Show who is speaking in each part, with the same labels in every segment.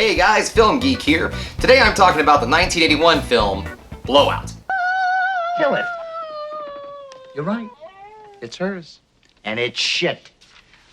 Speaker 1: Hey guys, Film Geek here. Today I'm talking about the 1981 film, Blowout.
Speaker 2: Kill it. You're right. It's hers. And it's shit.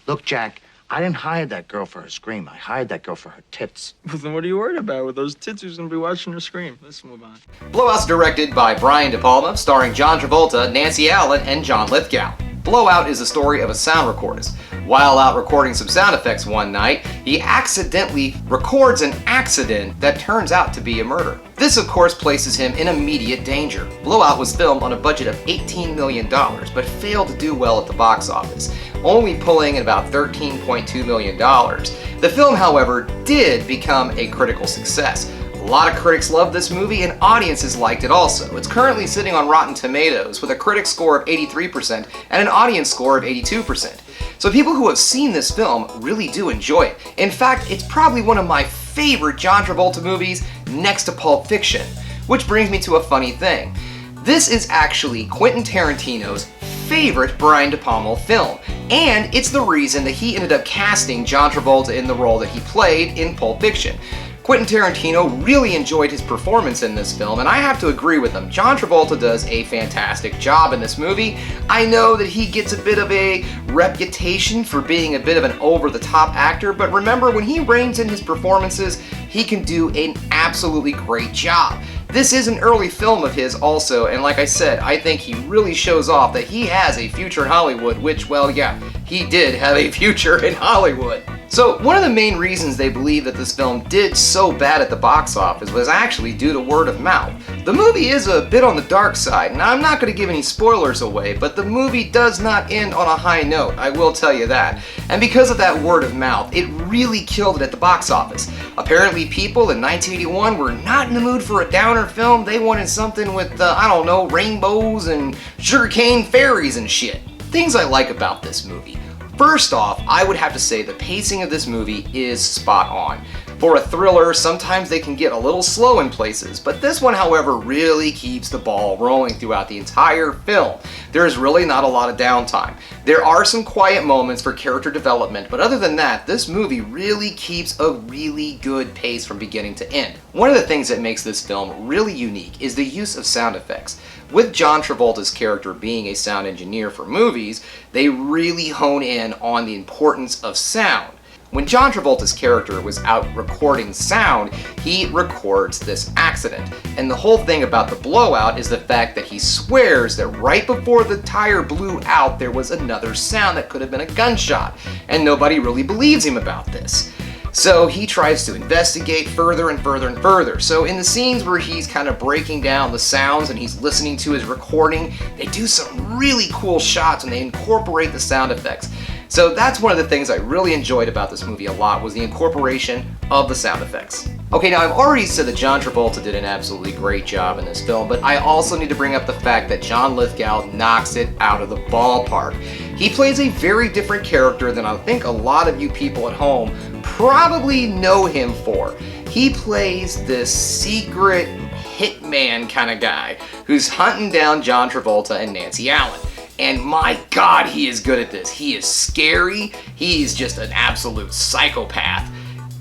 Speaker 2: Look, Jack, I didn't hire that girl for her scream. I hired that girl for her tits.
Speaker 3: Well, then what are you worried about? With those tits, who's gonna be watching her scream? Let's move on.
Speaker 1: Blowout's directed by Brian De Palma, starring John Travolta, Nancy Allen, and John Lithgow. Blowout is the story of a sound recordist. While out recording some sound effects one night, he accidentally records an accident that turns out to be a murder. This, of course, places him in immediate danger. Blowout was filmed on a budget of $18 million, but failed to do well at the box office, only pulling in about $13.2 million. The film, however, did become a critical success. A lot of critics loved this movie and audiences liked it also. It's currently sitting on Rotten Tomatoes with a critic score of 83% and an audience score of 82%. So people who have seen this film really do enjoy it. In fact, it's probably one of my favorite John Travolta movies next to Pulp Fiction. Which brings me to a funny thing. This is actually Quentin Tarantino's favorite Brian De Palma film, and it's the reason that he ended up casting John Travolta in the role that he played in Pulp Fiction. Quentin Tarantino really enjoyed his performance in this film, and I have to agree with him. John Travolta does a fantastic job in this movie. I know that he gets a bit of a reputation for being a bit of an over-the-top actor, but remember, when he reins in his performances, he can do an absolutely great job. This is an early film of his also, and like I said, I think he really shows off that he has a future in Hollywood, which, well, yeah, he did have a future in Hollywood. So, one of the main reasons they believe that this film did so bad at the box office was actually due to word of mouth. The movie is a bit on the dark side, and I'm not going to give any spoilers away, but the movie does not end on a high note, I will tell you that. And because of that word of mouth, it really killed it at the box office. Apparently people in 1981 were not in the mood for a downer film. They wanted something with, I don't know, rainbows and sugarcane fairies and shit. Things I like about this movie. First off, I would have to say the pacing of this movie is spot on. For a thriller, sometimes they can get a little slow in places, but this one, however, really keeps the ball rolling throughout the entire film. There is really not a lot of downtime. There are some quiet moments for character development, but other than that, this movie really keeps a really good pace from beginning to end. One of the things that makes this film really unique is the use of sound effects. With John Travolta's character being a sound engineer for movies, they really hone in on the importance of sound. When John Travolta's character was out recording sound, he records this accident. And the whole thing about the blowout is the fact that he swears that right before the tire blew out, there was another sound that could have been a gunshot. And nobody really believes him about this. So he tries to investigate further and further and further. So in the scenes where he's kind of breaking down the sounds and he's listening to his recording, they do some really cool shots and they incorporate the sound effects. So that's one of the things I really enjoyed about this movie a lot, was the incorporation of the sound effects. Okay, now I've already said that John Travolta did an absolutely great job in this film, but I also need to bring up the fact that John Lithgow knocks it out of the ballpark. He plays a very different character than I think a lot of you people at home probably know him for. He plays this secret hitman kind of guy who's hunting down John Travolta and Nancy Allen. And my God, he is good at this. He is scary. He's just an absolute psychopath.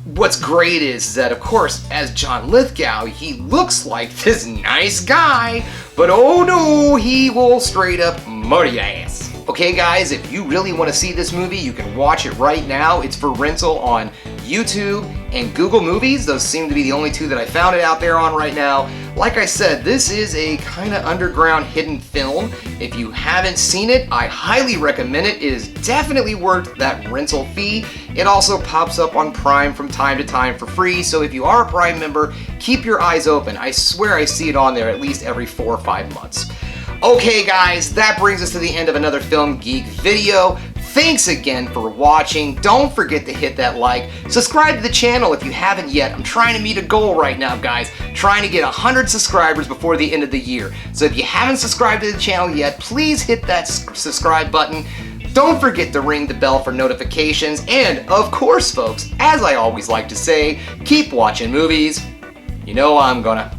Speaker 1: What's great is that, of course, as John Lithgow, he looks like this nice guy, but oh no, he will straight up murder your ass. Okay guys, if you really want to see this movie, you can watch it right now. It's for rental on YouTube and Google Movies. Those seem to be the only two that I found it out there on right now. Like I said, this is a kind of underground hidden film. If you haven't seen it, I highly recommend it. It is definitely worth that rental fee. It also pops up on Prime from time to time for free, so if you are a Prime member, keep your eyes open. I swear I see it on there at least every 4 or 5 months. Okay guys, that brings us to the end of another Film Geek video. Thanks again for watching. Don't forget to hit that like. Subscribe to the channel if you haven't yet. I'm trying to meet a goal right now, guys. Trying to get 100 subscribers before the end of the year. So if you haven't subscribed to the channel yet, please hit that subscribe button. Don't forget to ring the bell for notifications. And of course, folks, as I always like to say, keep watching movies. You know I'm gonna.